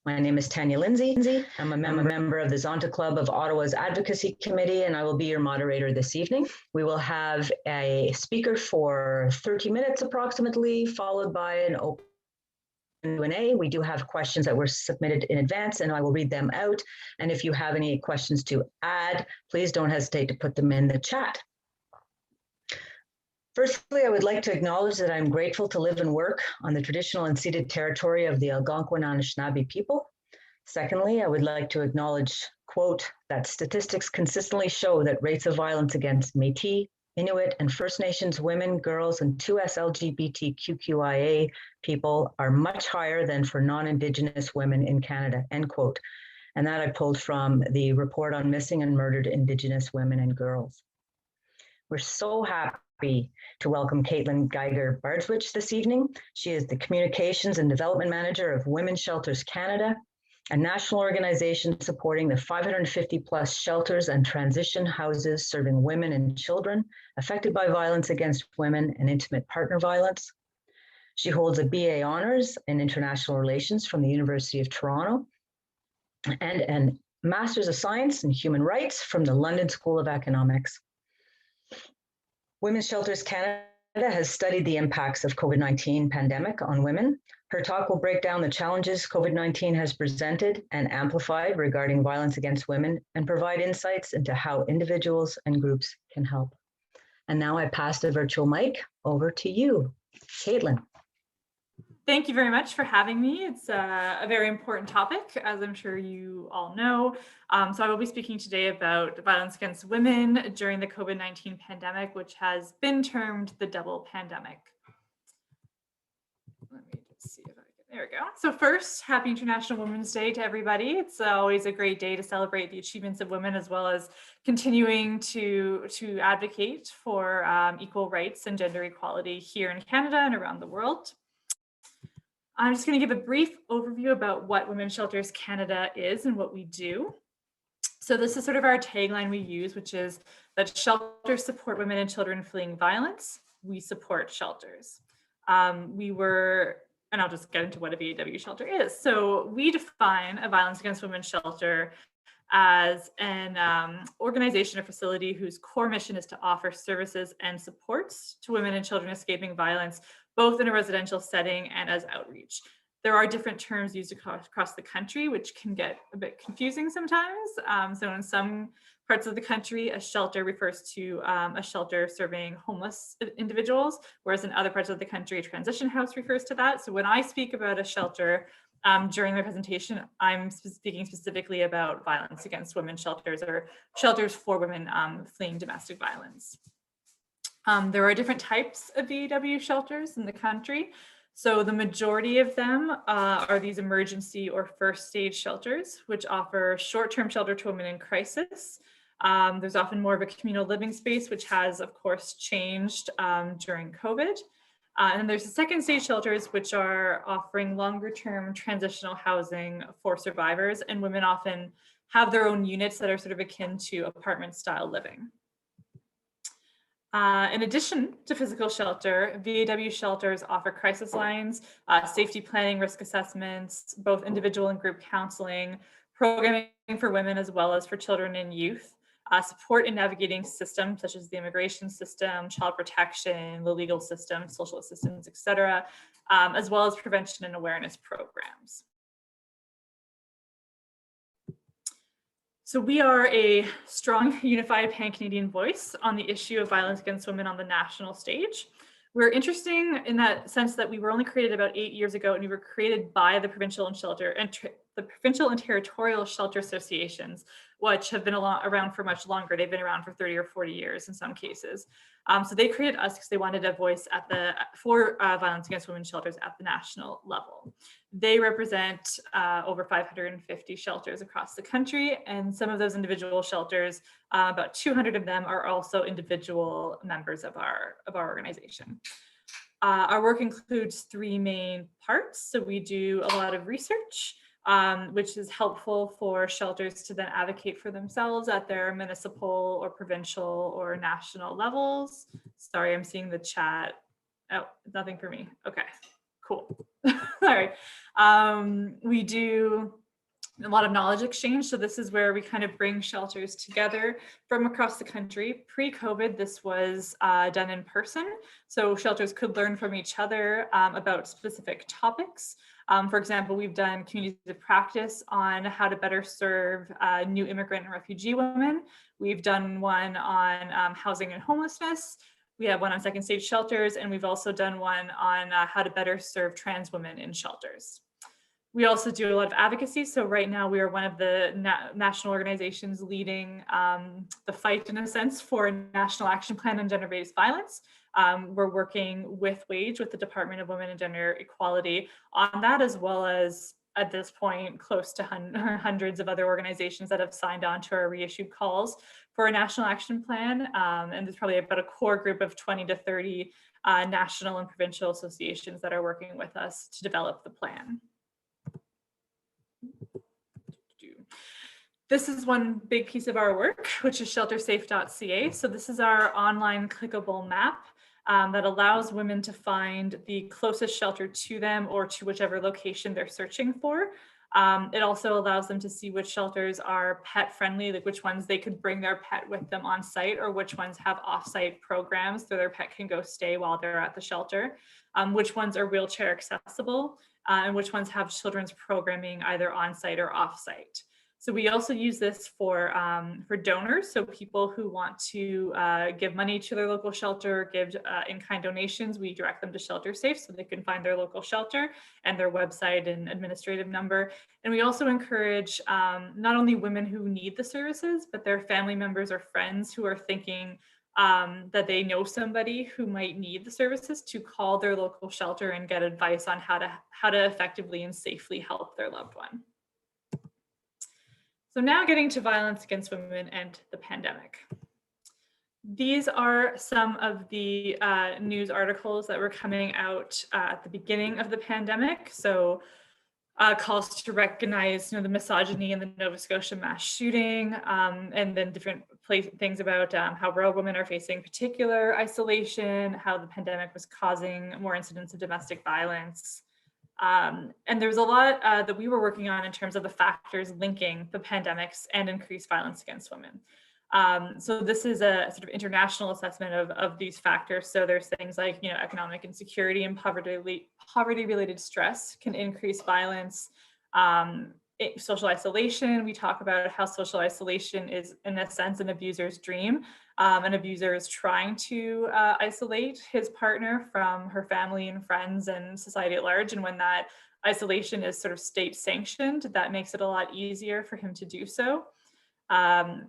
My name is Tanya Lindsay. I'm a member of the Zonta Club of Ottawa's Advocacy Committee, and I will be your moderator this evening. We will have a speaker for 30 minutes approximately, followed by an open Q&A. We do have questions that were submitted in advance, and I will read them out. And if you have any questions to add, please don't hesitate to put them in the chat. Firstly, I would like to acknowledge that I'm grateful to live and work on the traditional and ceded territory of the Algonquin Anishinaabe people. Secondly, I would like to acknowledge, quote, that statistics consistently show that rates of violence against Métis, Inuit, and First Nations women, girls, and 2S LGBTQIA people are much higher than for non-Indigenous women in Canada, end quote. And that I pulled from the report on missing and murdered Indigenous women and girls. We're so happy to welcome Kaitlin Geiger-Bardswich this evening. She is the Communications and Development Manager of Women's Shelters Canada, a national organization supporting the 550 plus shelters and transition houses serving women and children affected by violence against women and intimate partner violence. She holds a BA Honors in International Relations from the University of Toronto and a Masters of Science in Human Rights from the London School of Economics. Women's Shelters Canada has studied the impacts of COVID-19 pandemic on women. Her talk will break down the challenges COVID-19 has presented and amplified regarding violence against women and provide insights into how individuals and groups can help. And now I pass the virtual mic over to you, Kaitlin. Thank you very much for having me. It's a very important topic, as I'm sure you all know. So I will be speaking today about violence against women during the COVID-19 pandemic, which has been termed the double pandemic. Let me just see if I can, there we go. So first, happy International Women's Day to everybody. It's always a great day to celebrate the achievements of women, as well as continuing to advocate for equal rights and gender equality here in Canada and around the world. I'm just going to give a brief overview about what Women's Shelters Canada is and what we do. So this is sort of our tagline we use, which is that shelters support women and children fleeing violence. We support shelters. And I'll just get into what a VAW shelter is. So we define a violence against women shelter as an organization or facility whose core mission is to offer services and supports to women and children escaping violence, both in a residential setting and as outreach. There are different terms used across the country, which can get a bit confusing sometimes. So in some parts of the country, a shelter refers to a shelter serving homeless individuals, whereas in other parts of the country, a transition house refers to that. So when I speak about a shelter during the presentation, I'm speaking specifically about violence against women shelters or shelters for women fleeing domestic violence. There are different types of VAW shelters in the country. So the majority of them are these emergency or first stage shelters, which offer short-term shelter to women in crisis. There's often more of a communal living space, which has, of course, changed during COVID. And then there's the second stage shelters, which are offering longer-term transitional housing for survivors, and women often have their own units that are sort of akin to apartment-style living. In addition to physical shelter, VAW shelters offer crisis lines, safety planning, risk assessments, both individual and group counseling, programming for women as well as for children and youth, support in navigating systems such as the immigration system, child protection, the legal system, social assistance, etc., as well as prevention and awareness programs. So we are a strong, unified pan-Canadian voice on the issue of violence against women on the national stage. We're interesting in that sense that we were only created about 8 years ago, and we were created by the provincial and territorial shelter associations, which have been around for much longer. They've been around for 30 or 40 years in some cases. So they created us because they wanted a voice for violence against women shelters at the national level. They represent over 550 shelters across the country, and some of those individual shelters, about 200 of them are also individual members of our organization. Our work includes 3 main parts. So we do a lot of research, which is helpful for shelters to then advocate for themselves at their municipal or provincial or national levels. Sorry, I'm seeing the chat. Oh, nothing for me. Okay, cool. Sorry. We do a lot of knowledge exchange. So this is where we kind of bring shelters together from across the country. Pre-COVID, this was done in person. So shelters could learn from each other about specific topics. For example, we've done communities of practice on how to better serve new immigrant and refugee women. We've done one on housing and homelessness. We have one on second stage shelters, and we've also done one on how to better serve trans women in shelters. We also do a lot of advocacy. So right now we are one of the national organizations leading the fight, in a sense, for a national action plan on gender-based violence. We're working with WAGE, with the Department of Women and Gender Equality, on that, as well as at this point close to hundreds of other organizations that have signed on to our reissued calls for a national action plan. And there's probably about a core group of 20 to 30 national and provincial associations that are working with us to develop the plan. This is one big piece of our work, which is sheltersafe.ca. So this is our online clickable map that allows women to find the closest shelter to them or to whichever location they're searching for. It also allows them to see which shelters are pet friendly, like which ones they could bring their pet with them on site, or which ones have off-site programs so their pet can go stay while they're at the shelter, which ones are wheelchair accessible, and which ones have children's programming either on site or off site. So we also use this for donors, so people who want to give money to their local shelter, give in-kind donations. We direct them to ShelterSafe so they can find their local shelter and their website and administrative number. And we also encourage not only women who need the services, but their family members or friends who are thinking that they know somebody who might need the services to call their local shelter and get advice on how to effectively and safely help their loved one. So now getting to violence against women and the pandemic. These are some of the news articles that were coming out at the beginning of the pandemic. So calls to recognize, the misogyny in the Nova Scotia mass shooting, and then different things about how rural women are facing particular isolation, how the pandemic was causing more incidents of domestic violence. And there's a lot that we were working on in terms of the factors linking the pandemics and increased violence against women. So this is a sort of international assessment of these factors. So there's things like, economic insecurity and poverty-related stress can increase violence. Social isolation, we talk about how social isolation is, in a sense, an abuser's dream. An abuser is trying to isolate his partner from her family and friends and society at large. And when that isolation is sort of state sanctioned, that makes it a lot easier for him to do so.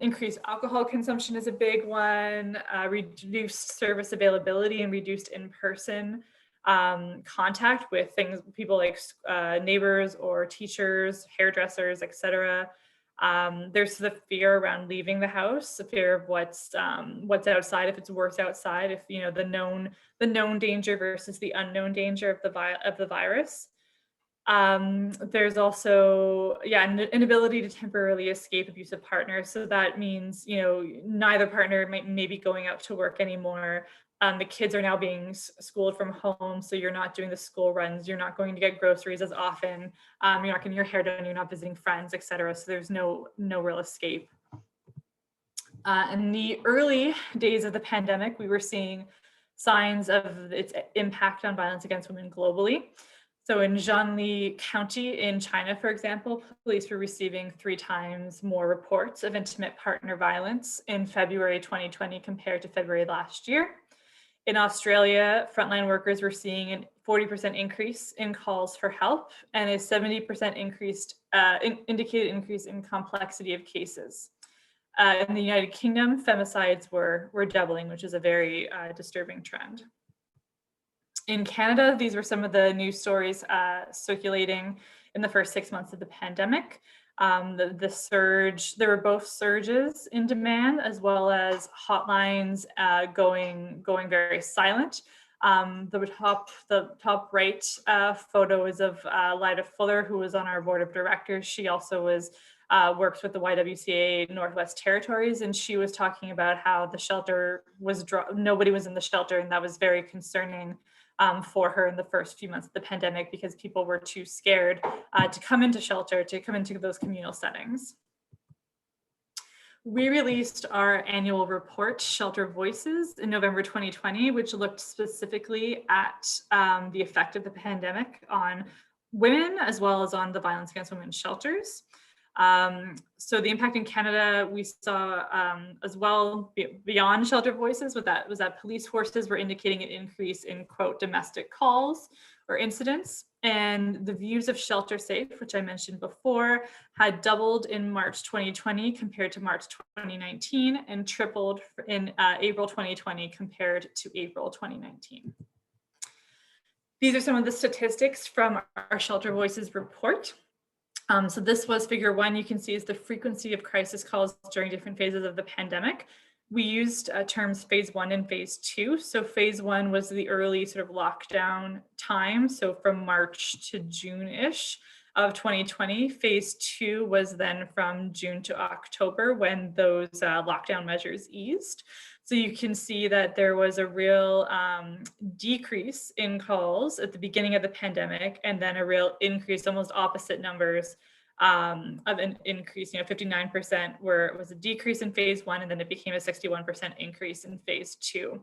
Increased alcohol consumption is a big one, reduced service availability and reduced in-person contact with people like neighbors or teachers, hairdressers, etc. There's the fear around leaving the house, the fear of what's outside, if it's worse outside, if the known danger versus the unknown danger of the virus. There's also an inability to temporarily escape abusive partners. So that means neither partner may be going out to work anymore. The kids are now being schooled from home, so you're not doing the school runs, you're not going to get groceries as often, you're not getting your hair done, you're not visiting friends, etc. So there's no real escape. In the early days of the pandemic, we were seeing signs of its impact on violence against women globally. So in Jiangli County in China, for example, police were receiving 3 times more reports of intimate partner violence in February 2020 compared to February last year. In Australia, frontline workers were seeing a 40% increase in calls for help and a 70% indicated increase in complexity of cases. In the United Kingdom, femicides were doubling, which is a very disturbing trend. In Canada, these were some of the news stories circulating in the first 6 months of the pandemic. The surge, there were both surges in demand as well as hotlines going very silent. The top right photo is of Lyda Fuller, who was on our board of directors. She also works with the YWCA Northwest Territories, and she was talking about how the shelter was nobody was in the shelter, and that was very concerning for her in the first few months of the pandemic because people were too scared to come into shelter, to come into those communal settings. We released our annual report, Shelter Voices, in November 2020, which looked specifically at the effect of the pandemic on women as well as on the violence against women shelters. So the impact in Canada, we saw as well beyond Shelter Voices was that police forces were indicating an increase in, quote, domestic calls or incidents. And the views of Shelter Safe, which I mentioned before, had doubled in March 2020 compared to March 2019 and tripled in April 2020 compared to April 2019. These are some of the statistics from our Shelter Voices report. So this was figure 1. You can see is the frequency of crisis calls during different phases of the pandemic. We used terms phase 1 and phase 2. So phase 1 was the early sort of lockdown time. So from March to June-ish of 2020. Phase 2 was then from June to October when those lockdown measures eased. So you can see that there was a real decrease in calls at the beginning of the pandemic, and then a real increase, almost opposite numbers of an increase. 59% was a decrease in phase 1, and then it became a 61% increase in phase 2.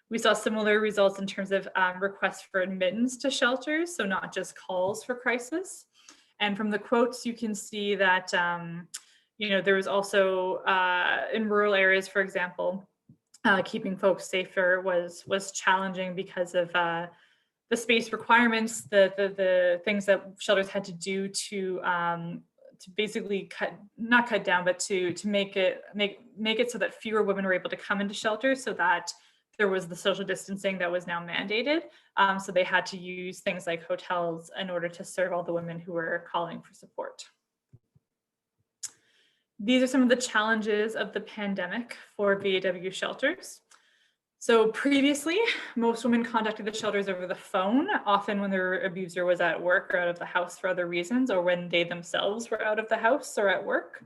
We saw similar results in terms of requests for admittance to shelters, so not just calls for crisis. And from the quotes, you can see that there was also in rural areas, for example, keeping folks safer was challenging because of the space requirements, the things that shelters had to do to basically not cut down, but to make it so that fewer women were able to come into shelters, so that there was the social distancing that was now mandated. So they had to use things like hotels in order to serve all the women who were calling for support. These are some of the challenges of the pandemic for VAW shelters. So previously, most women contacted the shelters over the phone, often when their abuser was at work or out of the house for other reasons, or when they themselves were out of the house or at work.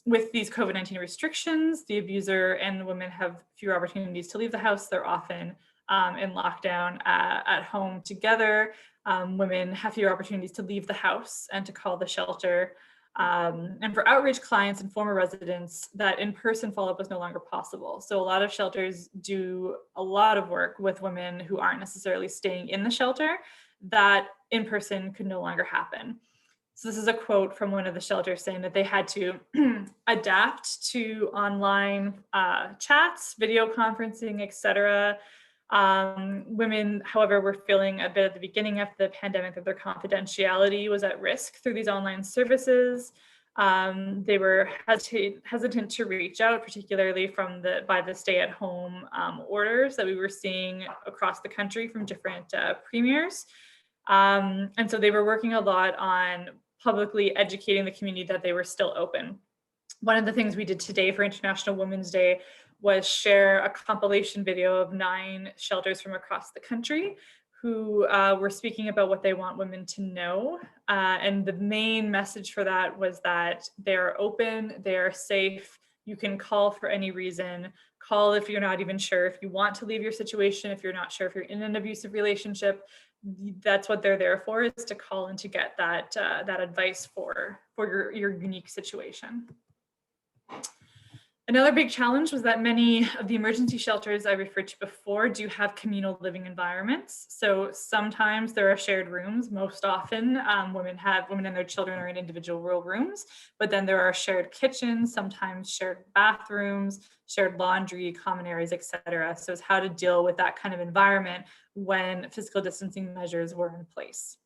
With these COVID-19 restrictions, the abuser and the women have fewer opportunities to leave the house. They're often in lockdown at home together. Women have fewer opportunities to leave the house and to call the shelter. And for outreach clients and former residents, that in-person follow-up was no longer possible. So a lot of shelters do a lot of work with women who aren't necessarily staying in the shelter. That in-person could no longer happen. So this is a quote from one of the shelters saying that they had to adapt to online chats, video conferencing, etc. Women, however, were feeling a bit at the beginning of the pandemic that their confidentiality was at risk through these online services. They were hesitant to reach out, particularly by the stay-at-home orders that we were seeing across the country from different premiers. And so they were working a lot on publicly educating the community that they were still open. One of the things we did today for International Women's Day was share a compilation video of 9 shelters from across the country who were speaking about what they want women to know. And the main message for that was that they're open, they're safe, you can call for any reason, call if you're not even sure if you want to leave your situation, if you're not sure if you're in an abusive relationship. That's what they're there for, is to call and to get that advice for your unique situation. Another big challenge was that many of the emergency shelters I referred to before do have communal living environments. So sometimes there are shared rooms. Most often, women and their children are in individual rooms, but then there are shared kitchens, sometimes shared bathrooms, shared laundry, common areas, etc. So it's how to deal with that kind of environment when physical distancing measures were in place.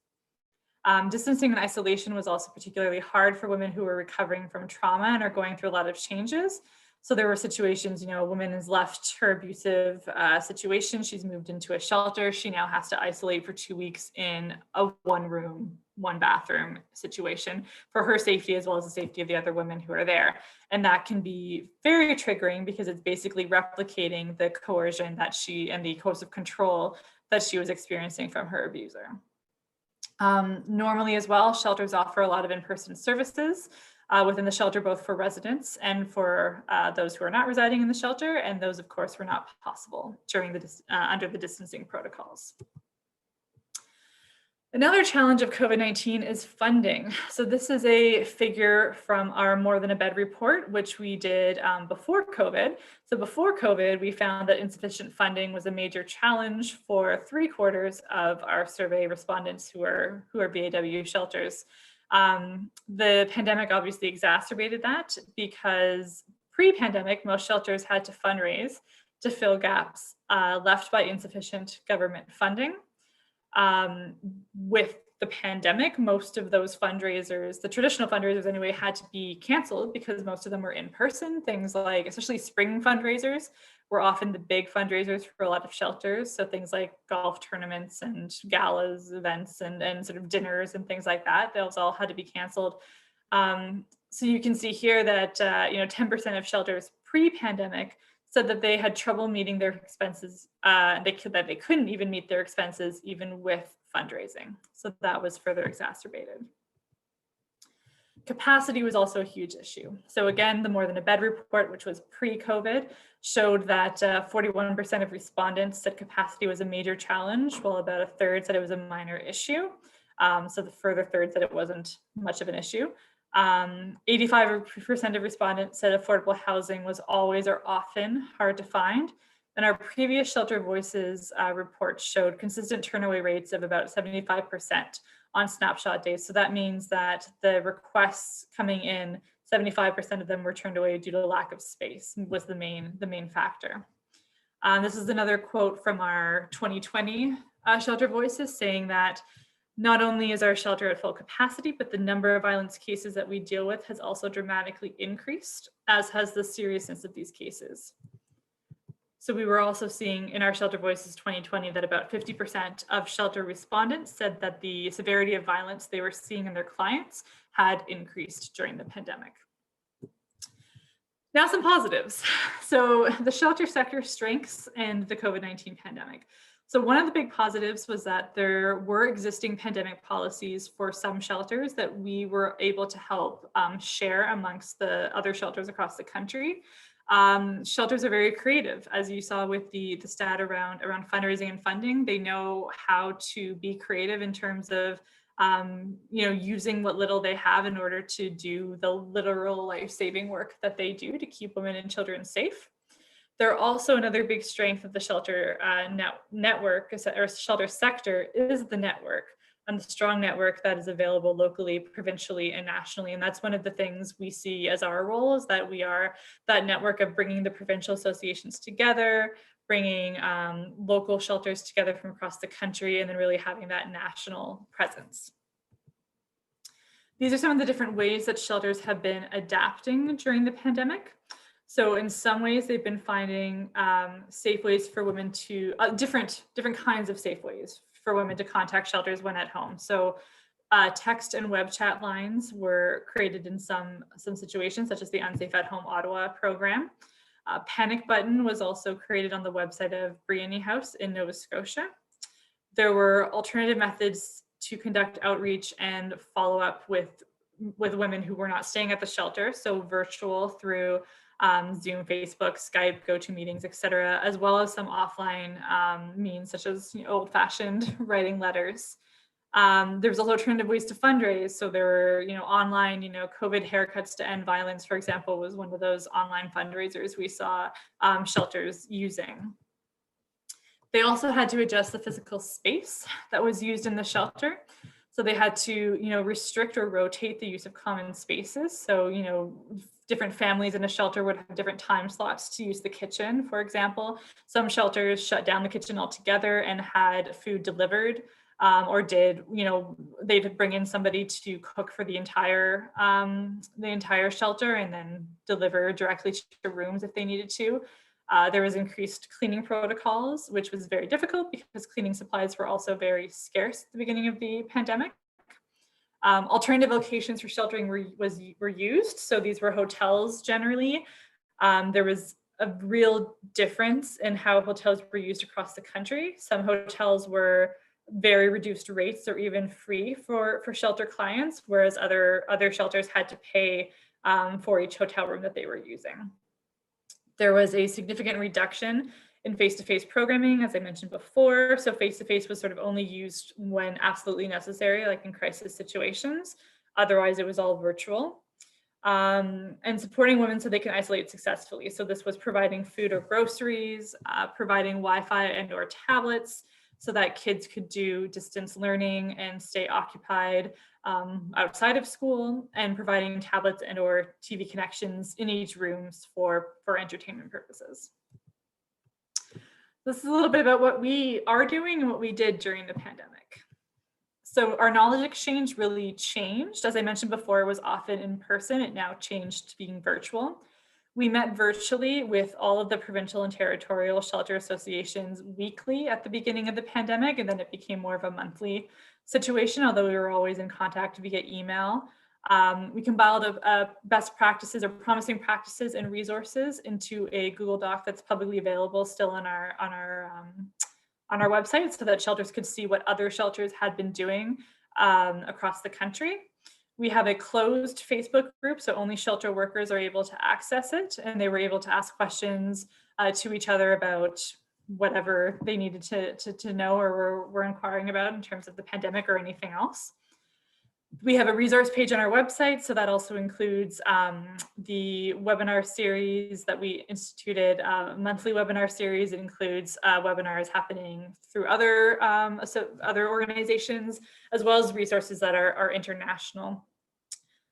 Distancing and isolation was also particularly hard for women who were recovering from trauma and are going through a lot of changes. So there were situations, a woman has left her abusive situation. She's moved into a shelter. She now has to isolate for 2 weeks in a 1-room, 1-bathroom situation for her safety as well as the safety of the other women who are there. And that can be very triggering because it's basically replicating the coercion and the coercive control that she was experiencing from her abuser. Normally as well, shelters offer a lot of in-person services. within the shelter, both for residents and for those who are not residing in the shelter, and those, of course, were not possible during under the distancing protocols. Another challenge of COVID-19 is funding. So this is a figure from our More Than a Bed report, which we did before COVID. So before COVID, we found that insufficient funding was a major challenge for 3/4 of our survey respondents who are BAW shelters. The pandemic obviously exacerbated that, because pre-pandemic, most shelters had to fundraise to fill gaps left by insufficient government funding. With the pandemic, most of those fundraisers, the traditional fundraisers anyway, had to be canceled because most of them were in person. Things like, especially spring fundraisers, were often the big fundraisers for a lot of shelters. So things like golf tournaments and galas, events, and sort of dinners and things like that, those all had to be canceled. So you can see here that 10% of shelters pre-pandemic said that they had trouble meeting their expenses. That they couldn't even meet their expenses even with fundraising. So that was further exacerbated. Capacity was also a huge issue. So again, the More Than a Bed report, which was pre-COVID, showed that 41% of respondents said capacity was a major challenge, while about a third said it was a minor issue. So the further third said it wasn't much of an issue. 85% of respondents said affordable housing was always or often hard to find. And our previous Shelter Voices report showed consistent turnaway rates of about 75% on snapshot days. So that means that the requests coming in, 75% of them were turned away due to lack of space, was the main factor. This is another quote from our 2020 Shelter Voices, saying that not only is our shelter at full capacity, but the number of violence cases that we deal with has also dramatically increased, as has the seriousness of these cases. So we were also seeing in our Shelter Voices 2020 that about 50% of shelter respondents said that the severity of violence they were seeing in their clients had increased during the pandemic. Now some positives. So the shelter sector strengths and the COVID-19 pandemic. So one of the big positives was that there were existing pandemic policies for some shelters that we were able to help share amongst the other shelters across the country. Shelters are very creative, as you saw with the stat around fundraising and funding. They know how to be creative in terms of using what little they have in order to do the literal life-saving work that they do to keep women and children safe. They're also another big strength of the shelter network or shelter sector is the network, and the strong network that is available locally, provincially, and nationally. And that's one of the things we see as our role, is that we are that network of bringing the provincial associations together, bringing local shelters together from across the country, and then really having that national presence. These are some of the different ways that shelters have been adapting during the pandemic. So in some ways, they've been finding safe ways for women to, different kinds of safe ways for women to contact shelters when at home. So text and web chat lines were created in some situations, such as the Unsafe at Home Ottawa program. A panic button was also created on the website of Briony House in Nova Scotia. There were alternative methods to conduct outreach and follow up with women who were not staying at the shelter. So virtual through Zoom, Facebook, Skype, GoToMeetings, etc., as well as some offline means such as old-fashioned writing letters. There was also alternative ways to fundraise. So there were, online, COVID haircuts to end violence, for example, was one of those online fundraisers we saw shelters using. They also had to adjust the physical space that was used in the shelter. So they had to, restrict or rotate the use of common spaces. So, different families in a shelter would have different time slots to use the kitchen, for example. Some shelters shut down the kitchen altogether and had food delivered, or they'd bring in somebody to cook for the entire shelter and then deliver directly to rooms if they needed to. There was increased cleaning protocols, which was very difficult because cleaning supplies were also very scarce at the beginning of the pandemic. Alternative locations for sheltering were used. So these were hotels generally. There was a real difference in how hotels were used across the country. Some hotels were very reduced rates or even free for shelter clients, whereas other shelters had to pay for each hotel room that they were using. There was a significant reduction in face-to-face programming, as I mentioned before. So face-to-face was sort of only used when absolutely necessary, like in crisis situations. Otherwise, it was all virtual. And supporting women so they can isolate successfully. So this was providing food or groceries, providing Wi-Fi and or tablets so that kids could do distance learning and stay occupied outside of school, and providing tablets and or TV connections in each rooms for entertainment purposes. This is a little bit about what we are doing and what we did during the pandemic. So our knowledge exchange really changed. As I mentioned before, it was often in person. It now changed to being virtual. We met virtually with all of the provincial and territorial shelter associations weekly at the beginning of the pandemic, and then it became more of a monthly situation, although we were always in contact via email. We compiled best practices or promising practices and resources into a Google Doc that's publicly available still on our website, so that shelters could see what other shelters had been doing across the country. We have a closed Facebook group, so only shelter workers are able to access it, and they were able to ask questions to each other about whatever they needed to know or were inquiring about in terms of the pandemic or anything else. We have a resource page on our website, so that also includes the webinar series that we instituted, monthly webinar series. It includes webinars happening through other organizations, as well as resources that are international.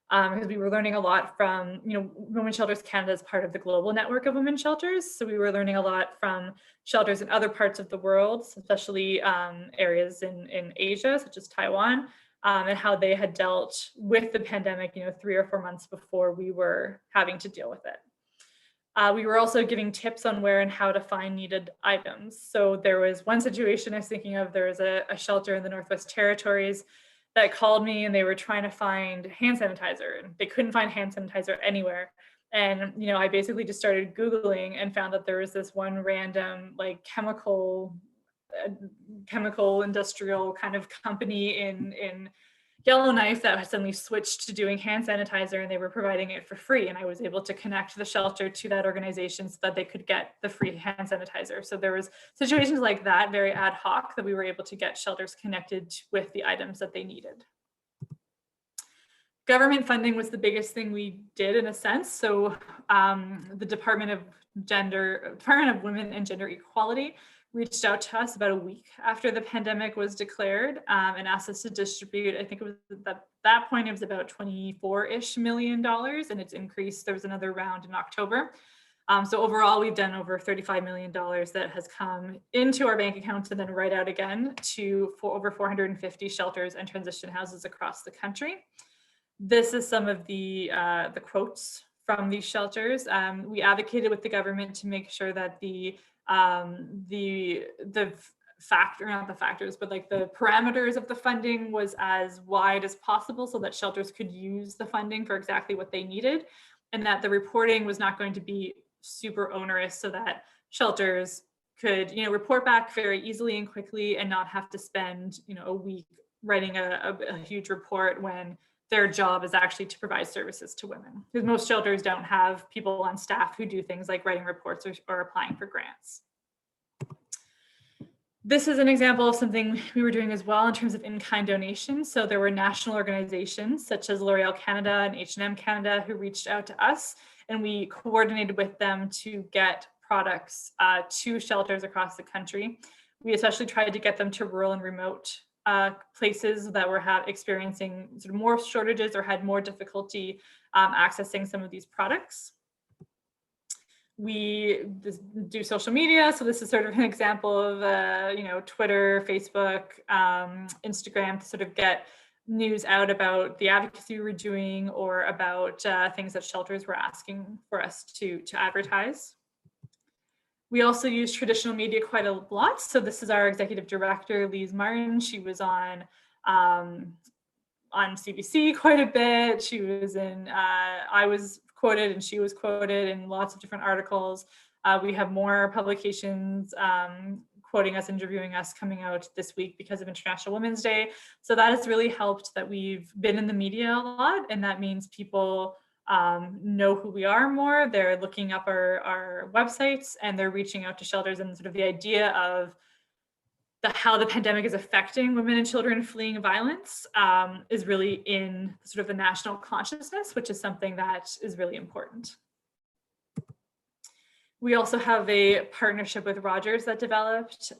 Because we were learning a lot from, Women's Shelters Canada is part of the global network of women's shelters. So we were learning a lot from shelters in other parts of the world, especially areas in Asia, such as Taiwan, and how they had dealt with the pandemic, 3 or 4 months before we were having to deal with it. We were also giving tips on where and how to find needed items. So there was one situation I was thinking of. There was a shelter in the Northwest Territories that called me, and they were trying to find hand sanitizer, and they couldn't find hand sanitizer anywhere. And, I basically just started Googling and found that there was this one random chemical industrial kind of company in Yellowknife that had suddenly switched to doing hand sanitizer, and they were providing it for free. And I was able to connect the shelter to that organization so that they could get the free hand sanitizer. So there was situations like that, very ad hoc, that we were able to get shelters connected with the items that they needed. Government funding was the biggest thing we did, in a sense. So the Department of Women and Gender Equality reached out to us about a week after the pandemic was declared, and asked us to distribute, I think it was at that point, it was about $24-ish million, and it's increased. There was another round in October. So overall, we've done over $35 million that has come into our bank accounts and then right out again for over 450 shelters and transition houses across the country. This is some of the quotes from these shelters. We advocated with the government to make sure that the parameters of the funding was as wide as possible, so that shelters could use the funding for exactly what they needed, and that the reporting was not going to be super onerous, so that shelters could report back very easily and quickly and not have to spend a week writing a huge report when their job is actually to provide services to women, because most shelters don't have people on staff who do things like writing reports or applying for grants. This is an example of something we were doing as well in terms of in-kind donations. So there were national organizations such as L'Oreal Canada and H&M Canada who reached out to us, and we coordinated with them to get products to shelters across the country. We especially tried to get them to rural and remote places that were experiencing sort of more shortages or had more difficulty accessing some of these products. We do social media. So this is sort of an example of, Twitter, Facebook, Instagram, to sort of get news out about the advocacy we were doing or about things that shelters were asking for us to advertise. We also use traditional media quite a lot. So this is our executive director, Lise Martin. She was on CBC quite a bit. She was I was quoted and she was quoted in lots of different articles. We have more publications quoting us, interviewing us, coming out this week because of International Women's Day. So that has really helped that we've been in the media a lot, and that means people know who we are more. They're looking up our websites, and they're reaching out to shelters, and sort of the idea of how the pandemic is affecting women and children fleeing violence is really in sort of the national consciousness, which is something that is really important. We also have a partnership with Rogers that developed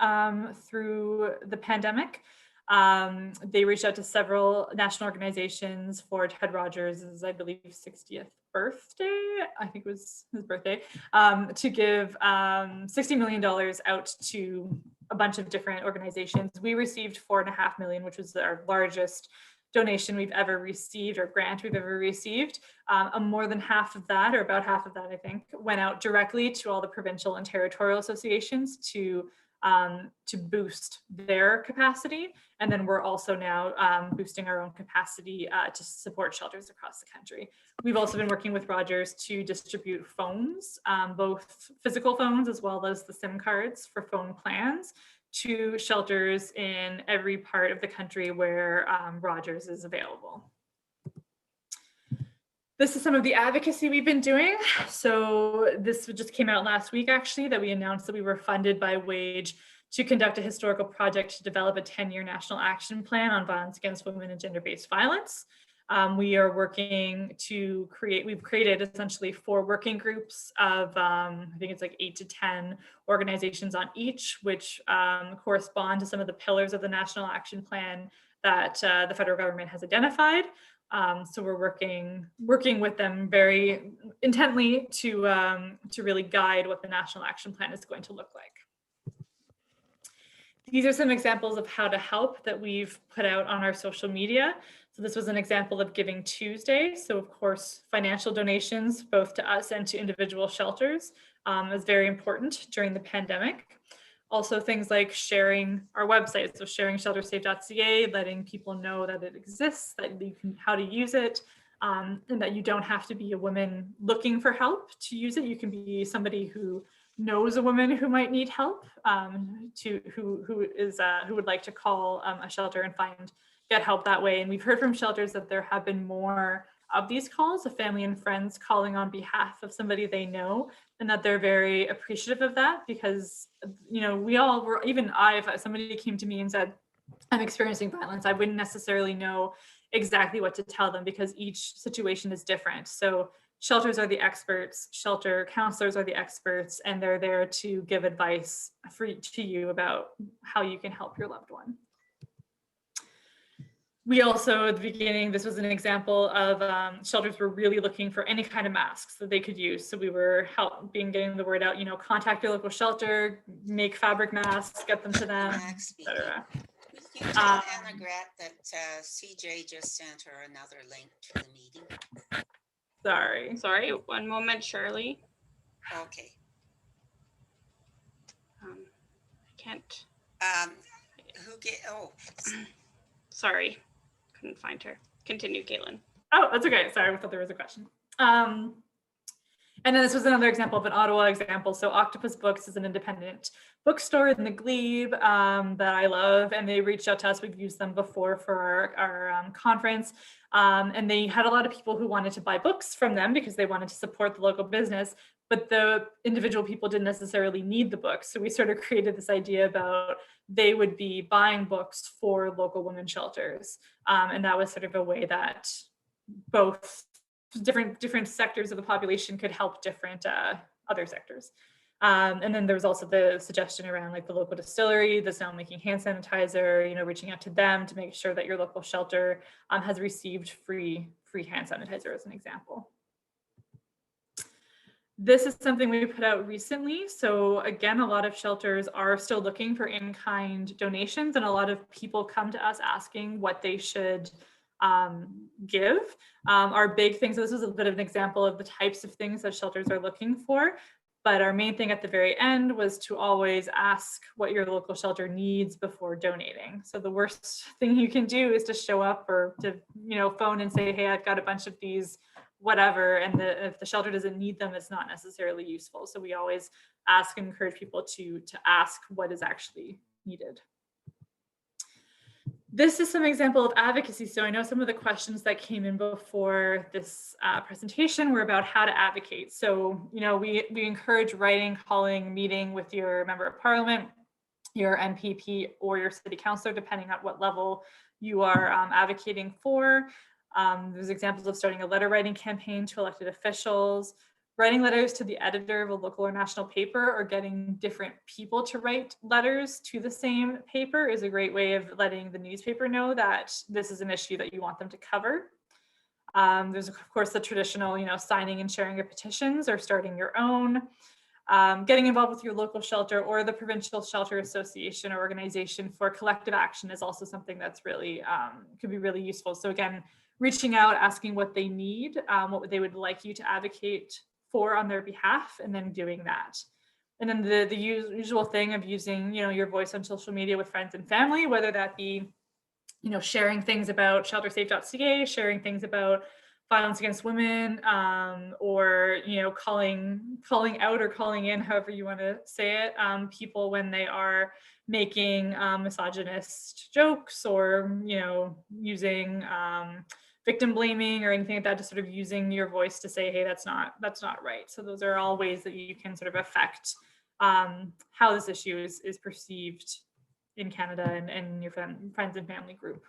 through the pandemic. They reached out to several national organizations for Ted Rogers' I believe 60th birthday, I think it was his birthday, to give $60 million out to a bunch of different organizations. We received $4.5 million, which was our largest donation we've ever received, or grant we've ever received. More than half of that, or about half of that, I think, went out directly to all the provincial and territorial associations to boost their capacity. And then we're also now boosting our own capacity to support shelters across the country. We've also been working with Rogers to distribute phones, both physical phones as well as the SIM cards for phone plans, to shelters in every part of the country where Rogers is available. This is some of the advocacy we've been doing. So this just came out last week, actually, that we announced that we were funded by Wage to conduct a historical project to develop a 10-year national action plan on violence against women and gender-based violence. We are working to we've created essentially 4 working groups of, I think it's like 8 to 10 organizations on each, which correspond to some of the pillars of the national action plan that the federal government has identified. So we're working with them very intently to really guide what the national action plan is going to look like. These are some examples of how to help that we've put out on our social media. So this was an example of Giving Tuesday. So of course, financial donations, both to us and to individual shelters, is very important during the pandemic. Also things like sharing our website, so sharing sheltersafe.ca, letting people know that it exists, that you can, how to use it, and that you don't have to be a woman looking for help to use it. You can be somebody who knows a woman who might need help, who would like to call a shelter and get help that way. And we've heard from shelters that there have been more of these calls of family and friends calling on behalf of somebody they know, and that they're very appreciative of that, because, you know, we all were, even if somebody came to me and said, I'm experiencing violence, I wouldn't necessarily know exactly what to tell them because each situation is different. So shelters are the experts, shelter counselors are the experts, and they're there to give advice to you about how you can help your loved one. We also, at the beginning, this was an example of shelters were really looking for any kind of masks that they could use. So we were getting the word out, you know, contact your local shelter, make fabric masks, get them to them, etc. You tell Anna Grat that CJ just sent her another link to the meeting. Sorry, 1 moment, Shirley. Okay. I can't. Sorry, couldn't find her. Continue, Kaitlin. Oh, that's okay. Sorry, I thought there was a question. And then this was another example of an Ottawa example. So Octopus Books is an independent bookstore in the Glebe that I love, and they reached out to us. We've used them before for our conference, and they had a lot of people who wanted to buy books from them because they wanted to support the local business, but the individual people didn't necessarily need the books. So we sort of created this idea about they would be buying books for local women's shelters, and that was sort of a way that both different sectors of the population could help different other sectors. And then there was also the suggestion around like the local distillery that's now making hand sanitizer, you know, reaching out to them to make sure that your local shelter has received free hand sanitizer as an example. This is something we put out recently. So again, a lot of shelters are still looking for in-kind donations, and a lot of people come to us asking what they should give. Our big things, so this is a bit of an example of the types of things that shelters are looking for, but our main thing at the very end was to always ask what your local shelter needs before donating. So the worst thing you can do is to show up or to, you know, phone and say, hey, I've got a bunch of these whatever, and if the shelter doesn't need them, it's not necessarily useful. So we always ask and encourage people to ask what is actually needed. This is some example of advocacy. So I know some of the questions that came in before this presentation were about how to advocate. So, we encourage writing, calling, meeting with your member of parliament, your MPP, or your city councillor, depending on what level you are advocating for. There's examples of starting a letter writing campaign to elected officials, writing letters to the editor of a local or national paper, or getting different people to write letters to the same paper is a great way of letting the newspaper know that this is an issue that you want them to cover. There's of course the traditional, signing and sharing of petitions or starting your own. Getting involved with your local shelter or the provincial shelter association or organization for collective action is also something that's really could be really useful. So again, reaching out, asking what they need, what they would like you to advocate for on their behalf, and then doing that. And then the usual thing of using, your voice on social media with friends and family, whether that be, sharing things about sheltersafe.ca, sharing things about violence against women, or calling out or calling in, however you want to say it, people when they are making misogynist jokes, or using victim blaming or anything like that, just sort of using your voice to say, hey, that's not right. So those are all ways that you can sort of affect how this issue is perceived in Canada and your friends and family group.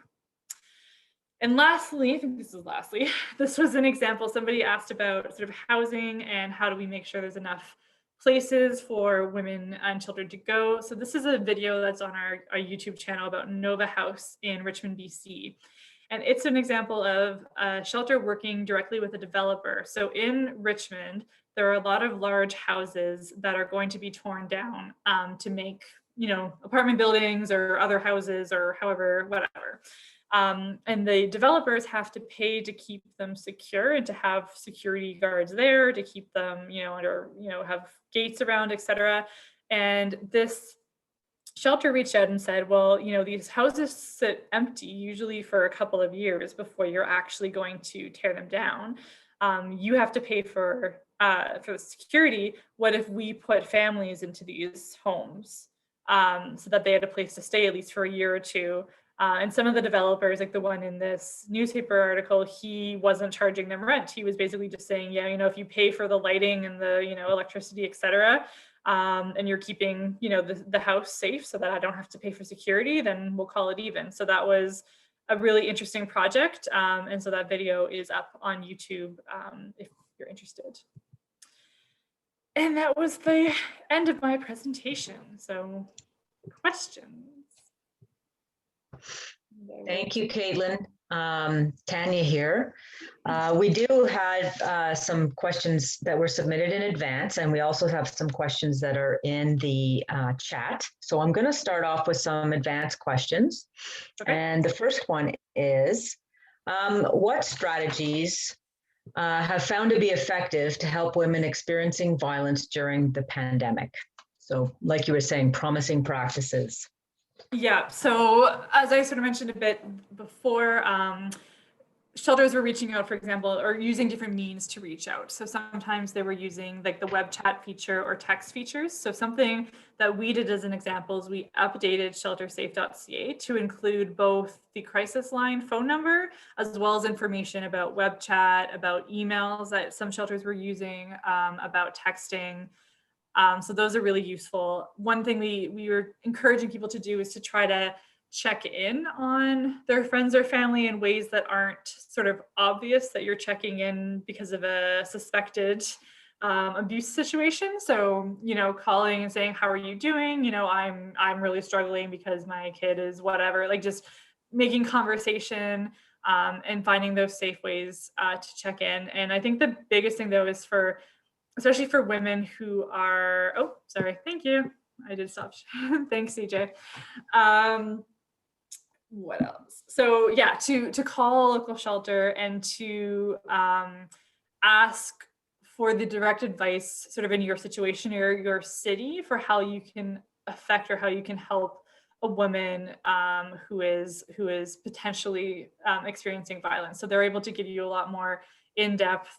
And lastly, I think this was an example. Somebody asked about sort of housing and how do we make sure there's enough places for women and children to go. So this is a video that's on our YouTube channel about Nova House in Richmond, BC. And it's an example of a shelter working directly with a developer. So in Richmond, there are a lot of large houses that are going to be torn down to make, apartment buildings or other houses or whatever. And the developers have to pay to keep them secure and to have security guards there to keep them, or have gates around, etc. And this shelter reached out and said, well, these houses sit empty usually for a couple of years before you're actually going to tear them down. You have to pay for the security. What if we put families into these homes so that they had a place to stay at least for a year or two? And some of the developers, like the one in this newspaper article, he wasn't charging them rent. He was basically just saying, yeah, if you pay for the lighting and the, electricity, etc., and you're keeping, the house safe so that I don't have to pay for security, then we'll call it even. So that was a really interesting project. And so that video is up on YouTube if you're interested. And that was the end of my presentation. So questions? Thank you, Kaitlin. Tanya here. We do have some questions that were submitted in advance, and we also have some questions that are in the chat. So I'm going to start off with some advanced questions. Okay. And the first one is, what strategies have found to be effective to help women experiencing violence during the pandemic? So like you were saying, promising practices. Yeah, so as I sort of mentioned a bit before, shelters were reaching out, for example, or using different means to reach out. So sometimes they were using like the web chat feature or text features. So something that we did as an example is we updated sheltersafe.ca to include both the crisis line phone number, as well as information about web chat, about emails that some shelters were using, about texting. So those are really useful. One thing we were encouraging people to do is to try to check in on their friends or family in ways that aren't sort of obvious that you're checking in because of a suspected abuse situation. So, calling and saying, how are you doing? I'm really struggling because my kid is whatever, like just making conversation and finding those safe ways to check in. And I think the biggest thing though is especially for women who are, oh, sorry, thank you. I did stop. Thanks, CJ. What else? So yeah, to call a local shelter and to ask for the direct advice sort of in your situation or your city for how you can affect or how you can help a woman who is potentially experiencing violence. So they're able to give you a lot more in-depth,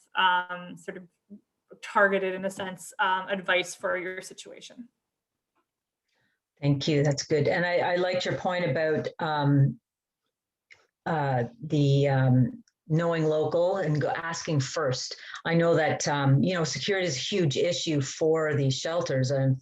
sort of targeted, in a sense, advice for your situation. Thank you. That's good. And I liked your point about knowing local and asking first. I know that, security is a huge issue for these shelters. And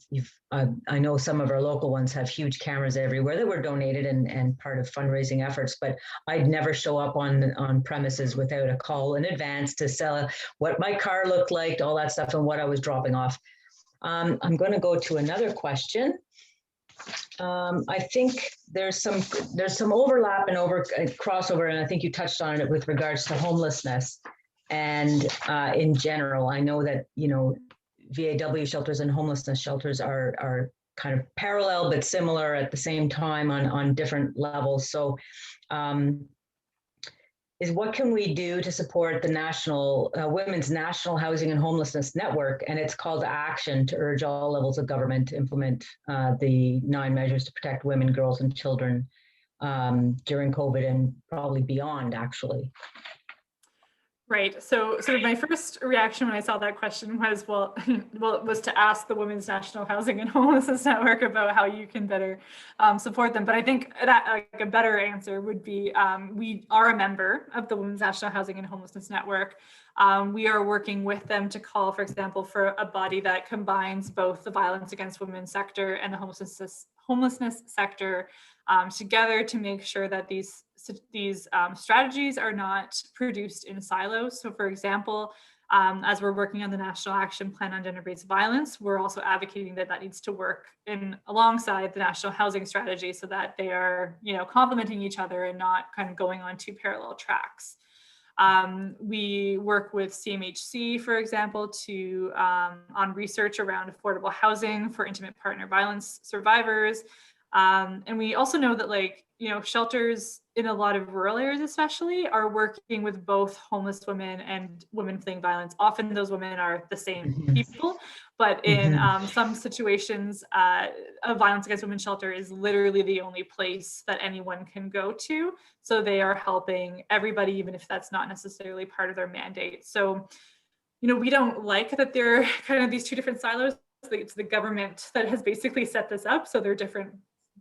I know some of our local ones have huge cameras everywhere that were donated and part of fundraising efforts, but I'd never show up on premises without a call in advance to sell what my car looked like, all that stuff, and what I was dropping off. I'm going to go to another question. I think there's some overlap and crossover, and I think you touched on it with regards to homelessness. And in general, I know that, VAW shelters and homelessness shelters are kind of parallel but similar at the same time on different levels. So what can we do to support the national Women's National Housing and Homelessness Network and its call to action to urge all levels of government to implement the 9 measures to protect women, girls, and children during COVID and probably beyond, actually? Right. So sort of my first reaction when I saw that question was, was to ask the Women's National Housing and Homelessness Network about how you can better support them. But I think a better answer would be, we are a member of the Women's National Housing and Homelessness Network. We are working with them to call, for example, for a body that combines both the violence against women sector and the homelessness sector together to make sure that these strategies are not produced in silos. So for example, as we're working on the National Action Plan on Gender-Based Violence, we're also advocating that needs to work alongside the National Housing Strategy so that they are, complementing each other and not kind of going on 2 parallel tracks. We work with CMHC, for example, on research around affordable housing for intimate partner violence survivors. And we also know that shelters in a lot of rural areas especially are working with both homeless women and women fleeing violence. Often those women are the same people, but in some situations, a violence against women shelter is literally the only place that anyone can go to. So they are helping everybody, even if that's not necessarily part of their mandate. So, we don't like that they're kind of these 2 different silos. It's the government that has basically set this up. So they're different.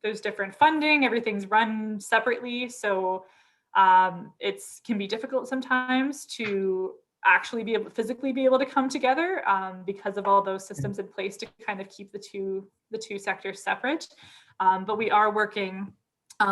There's different funding, everything's run separately. So it can be difficult sometimes to actually physically be able to come together because of all those systems in place to kind of keep the two sectors separate. But we are working.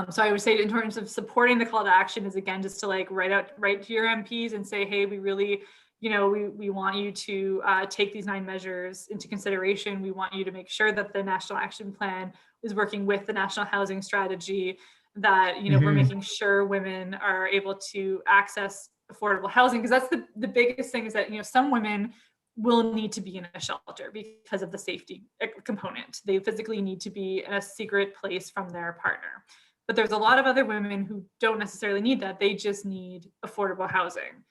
So I would say in terms of supporting the call to action is, again, just to write to your MPs and say, hey, we really, we want you to take these 9 measures into consideration. We want you to make sure that the National Action Plan is working with the National Housing Strategy, that, we're making sure women are able to access affordable housing. Because that's the biggest thing is that, some women will need to be in a shelter because of the safety component. They physically need to be in a secret place from their partner. But there's a lot of other women who don't necessarily need that. They just need affordable housing.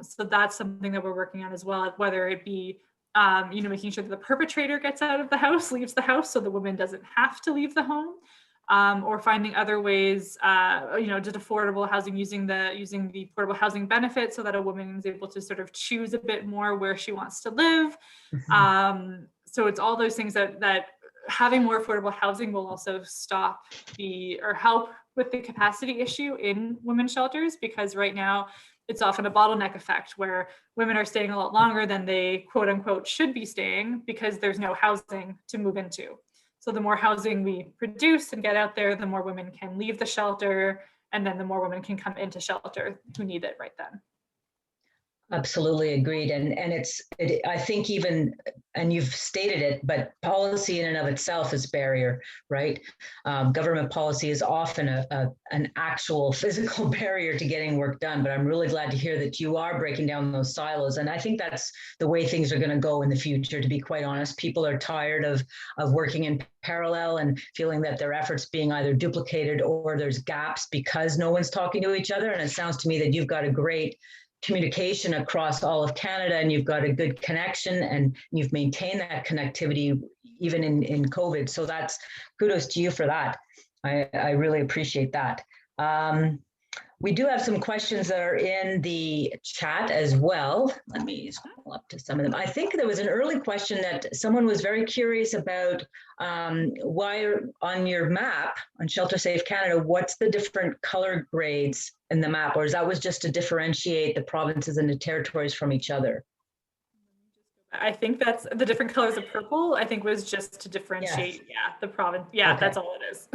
So that's something that we're working on as well, whether it be, making sure that the perpetrator gets out of the house, leaves the house, so the woman doesn't have to leave the home, or finding other ways, just affordable housing using the portable housing benefit so that a woman is able to sort of choose a bit more where she wants to live. So it's all those things that having more affordable housing will also help with the capacity issue in women's shelters, because right now it's often a bottleneck effect where women are staying a lot longer than they quote unquote should be staying because there's no housing to move into. So the more housing we produce and get out there, the more women can leave the shelter, and then the more women can come into shelter who need it right then. Absolutely agreed. And I think even, and you've stated it, but policy in and of itself is barrier, right? Government policy is often an actual physical barrier to getting work done, but I'm really glad to hear that you are breaking down those silos. And I think that's the way things are going to go in the future, to be quite honest. People are tired of working in parallel and feeling that their efforts being either duplicated or there's gaps because no one's talking to each other. And it sounds to me that you've got a great communication across all of Canada, and you've got a good connection, and you've maintained that connectivity even in COVID. So that's kudos to you for that. I really appreciate that. We do have some questions that are in the chat as well. Let me scroll up to some of them. I think there was an early question that someone was very curious about why on your map on Shelter Safe Canada, what's the different color grades in the map? Or is that was just to differentiate the provinces and the territories from each other? I think that's the different colors of purple, I think was just to differentiate, the province. Yeah, Okay. That's all it is.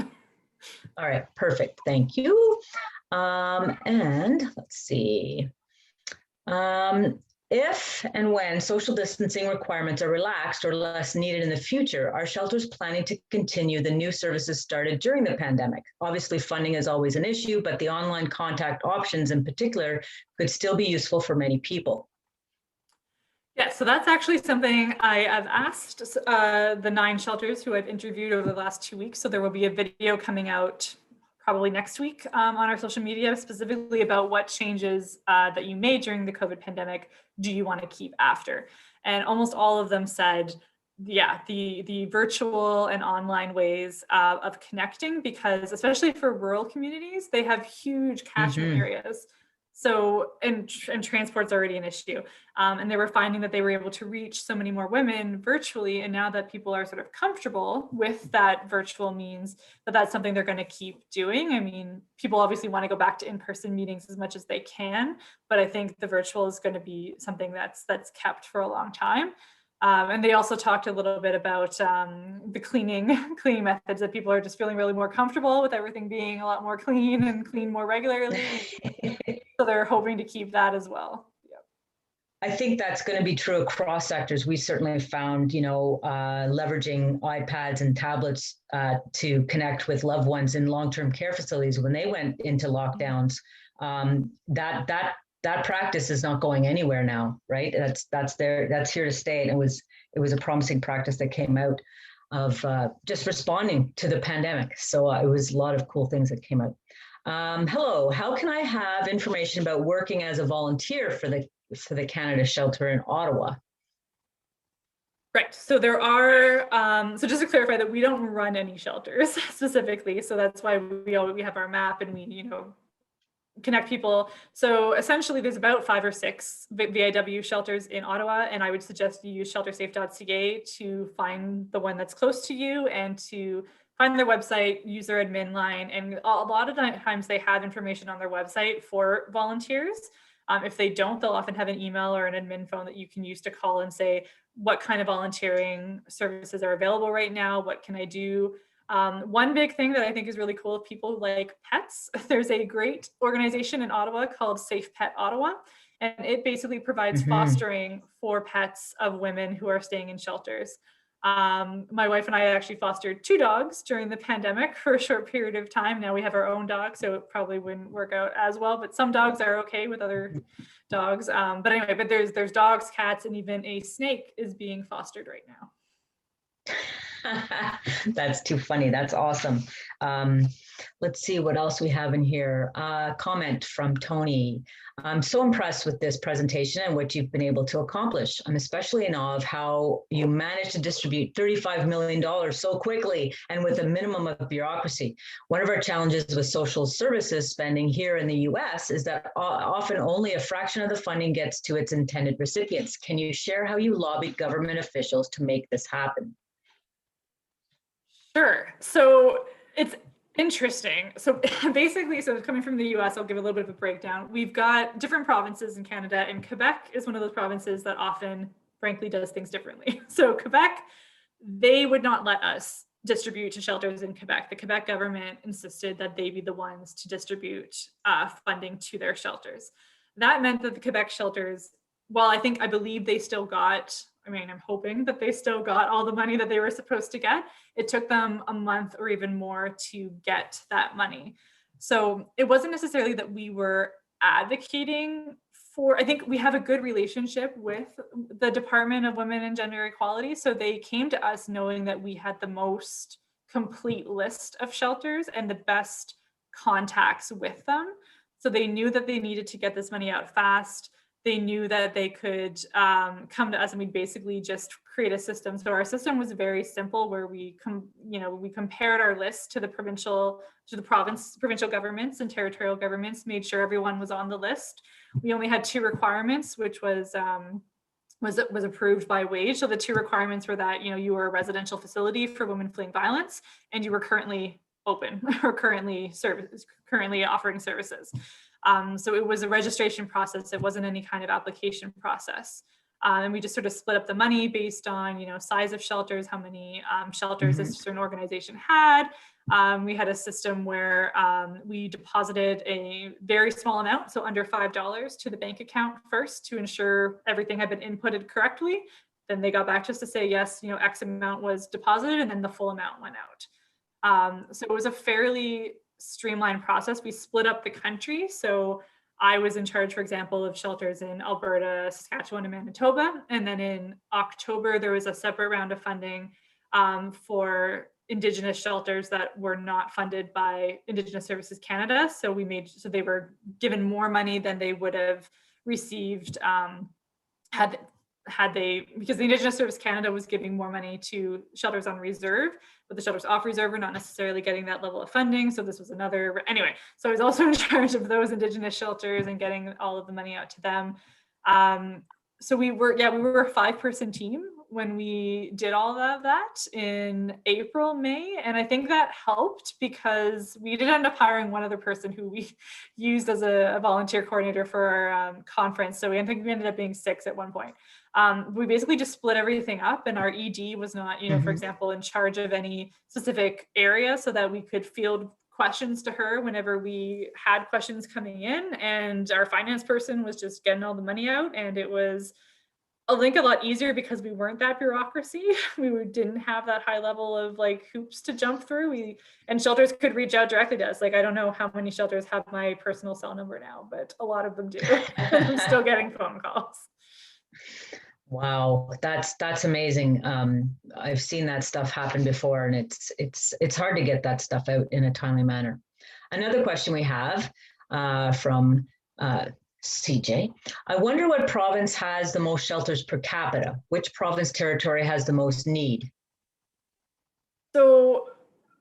All right, perfect. Thank you. And let's see. If and when social distancing requirements are relaxed or less needed in the future, are shelters planning to continue the new services started during the pandemic? Obviously, funding is always an issue, but the online contact options in particular could still be useful for many people. Yeah, so that's actually something I have asked the 9 shelters who I've interviewed over the last 2 weeks. So there will be a video coming out probably next week on our social media, specifically about what changes that you made during the COVID pandemic do you want to keep after? And almost all of them said, yeah, the virtual and online ways of connecting, because especially for rural communities, they have huge catchment areas. So, and transport's already an issue. And they were finding that they were able to reach so many more women virtually. And now that people are sort of comfortable with that virtual means, that's something they're going to keep doing. I mean, people obviously want to go back to in-person meetings as much as they can, but I think the virtual is going to be something that's kept for a long time. And they also talked a little bit about the cleaning methods, that people are just feeling really more comfortable with everything being a lot more clean and clean more regularly. So they're hoping to keep that as well. I think that's going to be true across sectors. We certainly found, leveraging iPads and tablets to connect with loved ones in long-term care facilities when they went into lockdowns. That practice is not going anywhere now, right? That's here to stay. And it was a promising practice that came out of just responding to the pandemic. So it was a lot of cool things that came out. Hello, how can I have information about working as a volunteer for the Canada Shelter in Ottawa? Right. So there are, so just to clarify that we don't run any shelters specifically. So that's why we have our map and we, connect people. So essentially there's about 5 or 6 VIW shelters in Ottawa. And I would suggest you use sheltersafe.ca to find the one that's close to you and to find their website, use their admin line. And a lot of times they have information on their website for volunteers. If they don't, they'll often have an email or an admin phone that you can use to call and say, what kind of volunteering services are available right now? What can I do? One big thing that I think is really cool, if people like pets, there's a great organization in Ottawa called Safe Pet Ottawa. And it basically provides fostering for pets of women who are staying in shelters. My wife and I actually fostered 2 dogs during the pandemic for a short period of time. Now we have our own dog, so it probably wouldn't work out as well, but some dogs are okay with other dogs. But anyway, but there's dogs, cats, and even a snake is being fostered right now. That's too funny. That's awesome. Let's see what else we have in here. Comment from Tony. I'm so impressed with this presentation and what you've been able to accomplish. I'm especially in awe of how you managed to distribute $35 million so quickly and with a minimum of bureaucracy. One of our challenges with social services spending here in the US is that often only a fraction of the funding gets to its intended recipients. Can you share how you lobbied government officials to make this happen? Sure. So it's interesting. So basically, so coming from the US, I'll give a little bit of a breakdown. We've got different provinces in Canada, and Quebec is one of those provinces that often, frankly, does things differently. So Quebec, they would not let us distribute to shelters in Quebec. The Quebec government insisted that they be the ones to distribute funding to their shelters. That meant that the Quebec shelters, while I believe they still got, I'm hoping that they still got all the money that they were supposed to get. It took them a month or even more to get that money. So it wasn't necessarily that we were advocating for, I think we have a good relationship with the Department of Women and Gender Equality. So they came to us knowing that we had the most complete list of shelters and the best contacts with them. So they knew that they needed to get this money out fast. they knew that they could come to us, and we'd basically just create a system. So our system was very simple, where we compared our list to the provincial governments and territorial governments, made sure everyone was on the list. We only had 2 requirements, which was approved by wage. So the 2 requirements were that, you were a residential facility for women fleeing violence, and you were currently open or currently offering services. So it was a registration process. It wasn't any kind of application process. And we just sort of split up the money based on, size of shelters, how many shelters a certain organization had. We had a system where we deposited a very small amount, so under $5, to the bank account first to ensure everything had been inputted correctly. Then they got back to us to say, yes, X amount was deposited, and then the full amount went out. So it was a fairly streamlined process. We split up the country. So I was in charge, for example, of shelters in Alberta, Saskatchewan, and Manitoba. And then in October, there was a separate round of funding for Indigenous shelters that were not funded by Indigenous Services Canada. So they were given more money than they would have received because the Indigenous Service Canada was giving more money to shelters on reserve, but the shelters off reserve were not necessarily getting that level of funding. So this was anyway. So I was also in charge of those Indigenous shelters and getting all of the money out to them. So we were a 5-person team when we did all of that in April, May. And I think that helped because we did end up hiring one other person who we used as a volunteer coordinator for our conference. So I think we ended up being 6 at one point. We basically just split everything up, and our ED was not, for example, in charge of any specific area, so that we could field questions to her whenever we had questions coming in. And our finance person was just getting all the money out, and it was a lot easier because we weren't that bureaucracy. We didn't have that high level of hoops to jump through. And shelters could reach out directly to us. I don't know how many shelters have my personal cell number now, but a lot of them do. I'm still getting phone calls. Wow, that's amazing. I've seen that stuff happen before, and it's hard to get that stuff out in a timely manner. Another question we have from CJ. I wonder what province has the most shelters per capita? Which province territory has the most need? So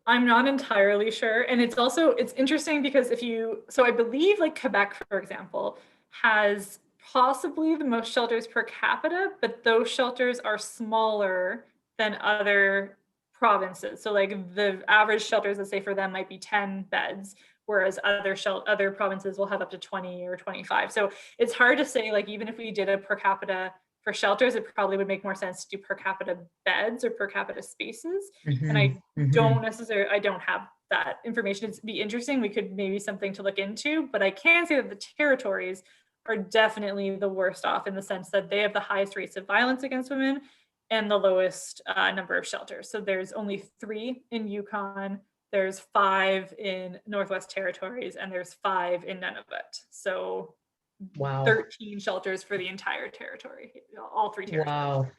I'm not entirely sure. And it's interesting because I believe Quebec, for example, has possibly the most shelters per capita, but those shelters are smaller than other provinces. So the average shelters, let's say for them, might be 10 beds, whereas other provinces will have up to 20 or 25. So it's hard to say, even if we did a per capita for shelters, it probably would make more sense to do per capita beds or per capita spaces. And I don't have that information. It'd be interesting. We could maybe something to look into, but I can say that the territories are definitely the worst off in the sense that they have the highest rates of violence against women and the lowest number of shelters. So there's only 3 in Yukon, there's 5 in Northwest Territories, and there's 5 in Nunavut. So wow. 13 shelters for the entire territory, all 3 territories.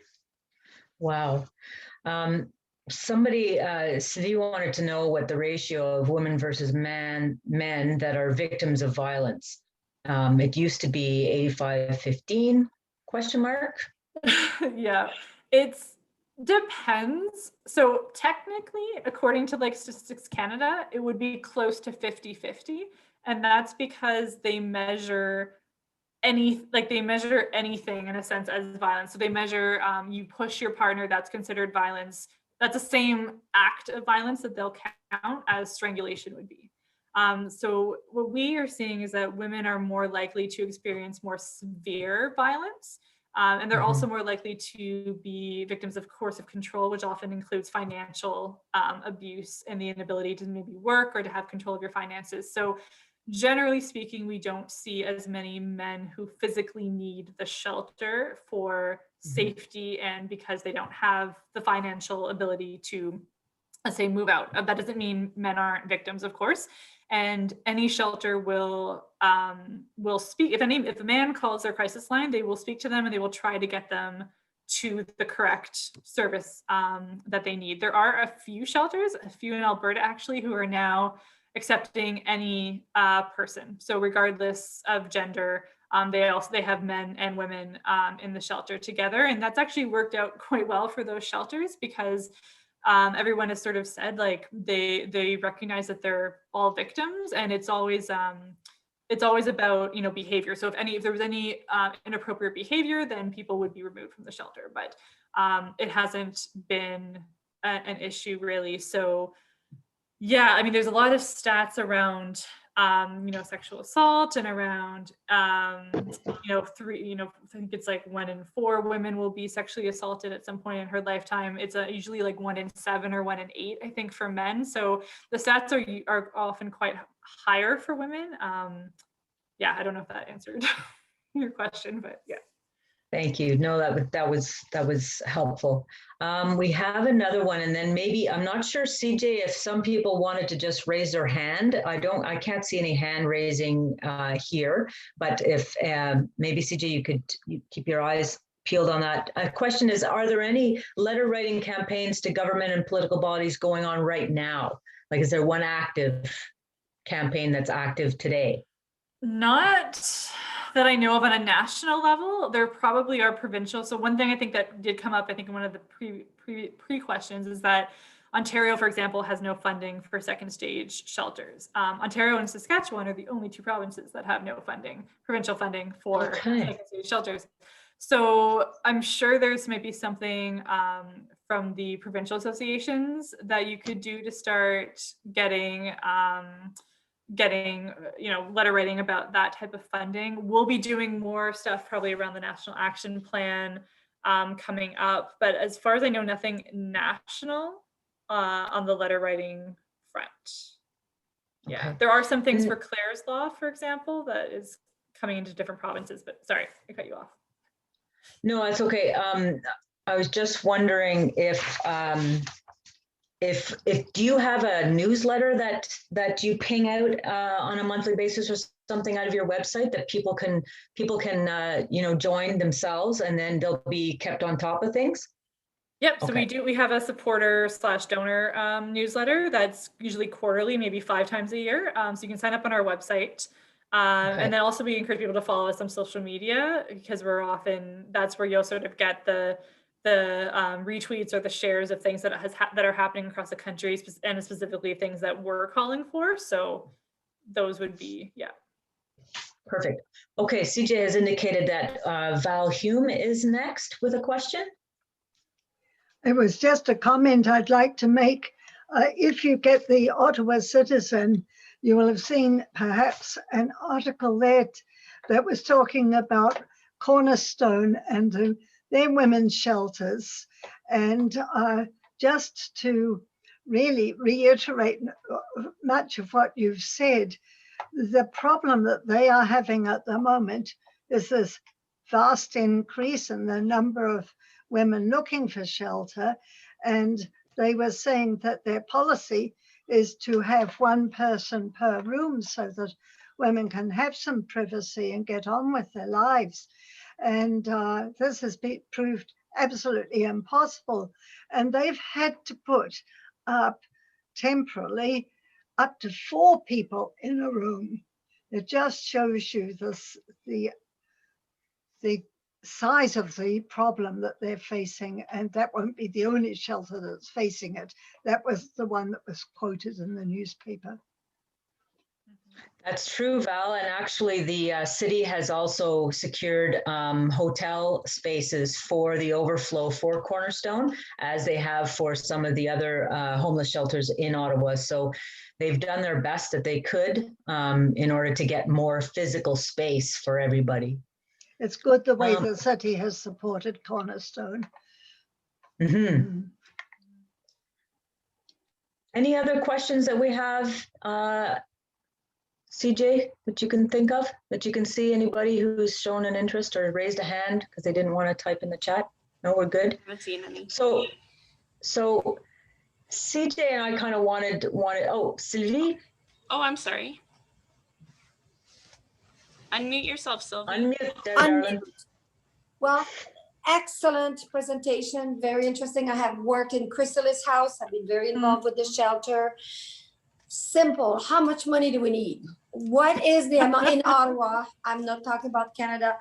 Wow. Somebody, Steve, wanted to know what the ratio of women versus men that are victims of violence. It used to be 85-15 ? Yeah, it's depends. So technically, according to Statistics Canada, it would be close to 50-50. And that's because they measure anything in a sense as violence. So they measure you push your partner, that's considered violence. That's the same act of violence that they'll count as strangulation would be. So what we are seeing is that women are more likely to experience more severe violence. And they're also more likely to be victims of coercive control, which often includes financial abuse and the inability to maybe work or to have control of your finances. So generally speaking, we don't see as many men who physically need the shelter for safety and because they don't have the financial ability to, let's say, move out. That doesn't mean men aren't victims, of course. And any shelter will speak. If a man calls their crisis line, they will speak to them and they will try to get them to the correct service that they need. There are a few shelters, a few in Alberta actually, who are now accepting any person. So regardless of gender, They have men and women in the shelter together, and that's actually worked out quite well for those shelters because everyone has sort of said like they recognize that they're all victims, and it's always about, you know, behavior. So if there was any inappropriate behavior, then people would be removed from the shelter, but it hasn't been an issue really. So yeah, I mean, there's a lot of stats around you know, sexual assault and around you know, I think it's like 1 in 4 women will be sexually assaulted at some point in her lifetime. It's usually like 1 in 7 or 1 in 8, I think, for men. So the stats are often quite higher for women. Yeah, I don't know if that answered your question, but yeah. Thank you. No, that was helpful. We have another one, and then maybe, I'm not sure, CJ, if some people wanted to just raise their hand. I can't see any hand raising here, but if maybe CJ, you could keep your eyes peeled on that. Question is, are there any letter writing campaigns to government and political bodies going on right now? Like, is there one active campaign that's active today? Not that I know of on a national level. There probably are provincial. So one thing I think that did come up, I think in one of the pre questions, is that Ontario, for example, has no funding for second stage shelters. Ontario and Saskatchewan are the only 2 provinces that have no funding, provincial funding for second stage shelters. So I'm sure there's maybe something from the provincial associations that you could do to start getting you know, letter writing about that type of funding. We'll be doing more stuff probably around the National Action Plan coming up, but as far as I know, nothing national on the letter writing front. Yeah, there are some things for Clare's Law, for example, that is coming into different provinces, but sorry, I cut you off. No, it's okay. I was just wondering if do you have a newsletter that you ping out on a monthly basis or something out of your website that people can you know, join themselves, and then they'll be kept on top of things? Yep. So we have a supporter/donor newsletter that's usually quarterly, maybe 5 times a year. So you can sign up on our website. And then also we encourage people to follow us on social media, because that's where you'll sort of get the retweets or the shares of things that are happening across the country, and specifically things that we're calling for. So those would be, yeah. Perfect. Okay, CJ has indicated that Val Hume is next with a question. It was just a comment I'd like to make. If you get the Ottawa Citizen, you will have seen perhaps an article that was talking about Cornerstone and their women's shelters. And just to really reiterate much of what you've said, the problem that they are having at the moment is this vast increase in the number of women looking for shelter. And they were saying that their policy is to have 1 person per room so that women can have some privacy and get on with their lives. And this has been proved absolutely impossible. And they've had to put up temporarily up to 4 people in a room. It just shows you the size of the problem that they're facing, and that won't be the only shelter that's facing it. That was the one that was quoted in the newspaper. That's true, Val. And actually, the city has also secured hotel spaces for the overflow for Cornerstone, as they have for some of the other homeless shelters in Ottawa. So they've done their best that they could in order to get more physical space for everybody. It's good the way the city has supported Cornerstone. Mm-hmm. Any other questions that we have, CJ, that you can think of, that you can see? Anybody who's shown an interest or raised a hand because they didn't want to type in the chat? No, we're good. I haven't seen any. So CJ and I kind of wanted, oh, Sylvie? Oh, I'm sorry. Unmute yourself, Sylvie. Unmute there, darling. Well, excellent presentation, very interesting. I have worked in Chrysalis House. I've been very involved with the shelter. Simple, how much money do we need? What is the amount in Ottawa? I'm not talking about Canada.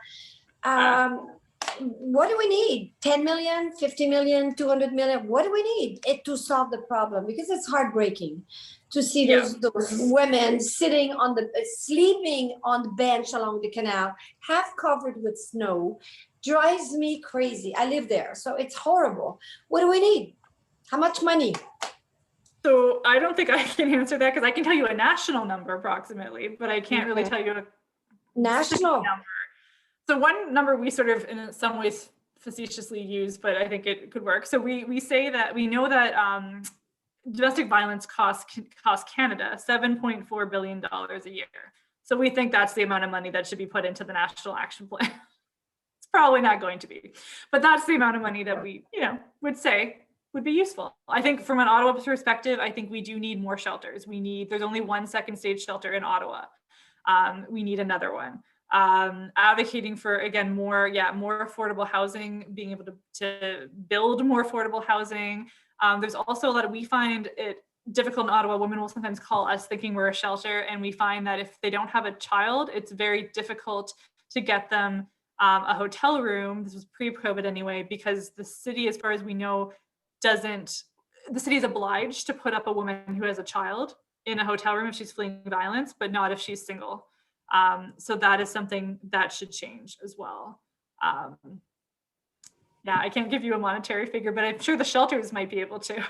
What do we need? 10 million, 50 million, 200 million? What do we need to solve the problem? Because it's heartbreaking to see those women sleeping on the bench along the canal, half covered with snow. Drives me crazy. I live there, so it's horrible. What do we need? How much money? So I don't think I can answer that because I can tell you a national number approximately, but I can't really tell you a National number. So one number we sort of in some ways facetiously use, but I think it could work. So we say that we know that domestic violence costs Canada $7.4 billion a year. So we think that's the amount of money that should be put into the National Action Plan. It's probably not going to be, but that's the amount of money that we, would say would be useful. I think from an Ottawa perspective, I think we do need more shelters. There's only one second stage shelter in Ottawa. We need another one. Advocating for, again, more affordable housing, being able to build more affordable housing. There's also a lot of, we find it difficult in Ottawa. Women will sometimes call us thinking we're a shelter, and we find that if they don't have a child, it's very difficult to get them a hotel room. This was pre-COVID anyway, because the city, as far as we know, the city is obliged to put up a woman who has a child in a hotel room if she's fleeing violence, but not if she's single. So that is something that should change as well. I can't give you a monetary figure, but I'm sure the shelters might be able to.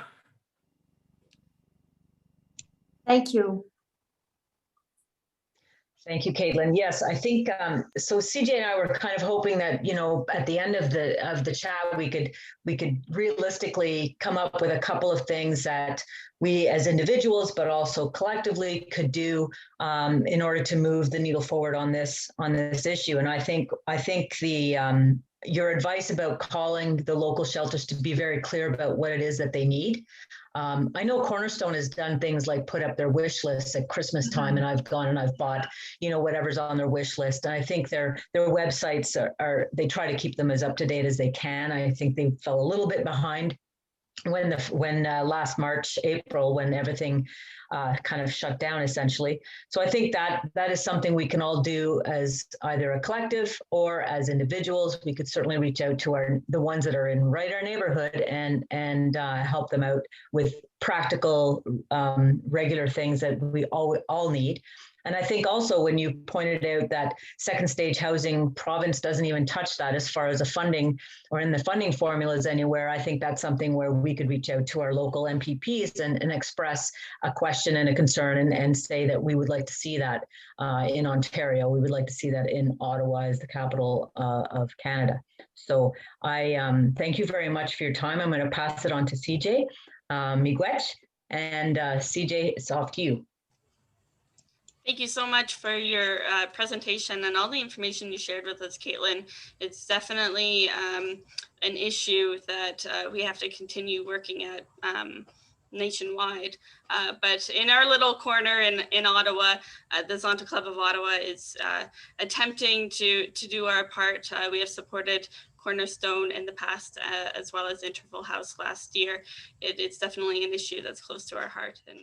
Thank you. Thank you, Kaitlin. Yes, I think so. CJ and I were kind of hoping that at the end of the chat we could realistically come up with a couple of things that we as individuals, but also collectively, could do in order to move the needle forward on this issue. And I think the your advice about calling the local shelters to be very clear about what it is that they need. I know Cornerstone has done things like put up their wish lists at Christmas time, and I've gone and I've bought, whatever's on their wish list. And I think their websites they try to keep them as up to date as they can. I think they fell a little bit behind when last March, April, when everything kind of shut down essentially. So I think that is something we can all do as either a collective or as individuals. We could certainly reach out to the ones that are in our neighborhood and help them out with practical, regular things that we all need. And I think also when you pointed out that second stage housing, province doesn't even touch that as far as the funding or in the funding formulas anywhere. I think that's something where we could reach out to our local MPPs and express a question and a concern and say that we would like to see that in Ontario. We would like to see that in Ottawa as the capital of Canada. So I thank you very much for your time. I'm going to pass it on to CJ Miigwech, and CJ, it's off to you. Thank you so much for your presentation and all the information you shared with us, Kaitlin. It's definitely an issue that we have to continue working at nationwide. But in our little corner in Ottawa, the Zonta Club of Ottawa is attempting to do our part. We have supported Cornerstone in the past, as well as Interval House last year. It's definitely an issue that's close to our heart, and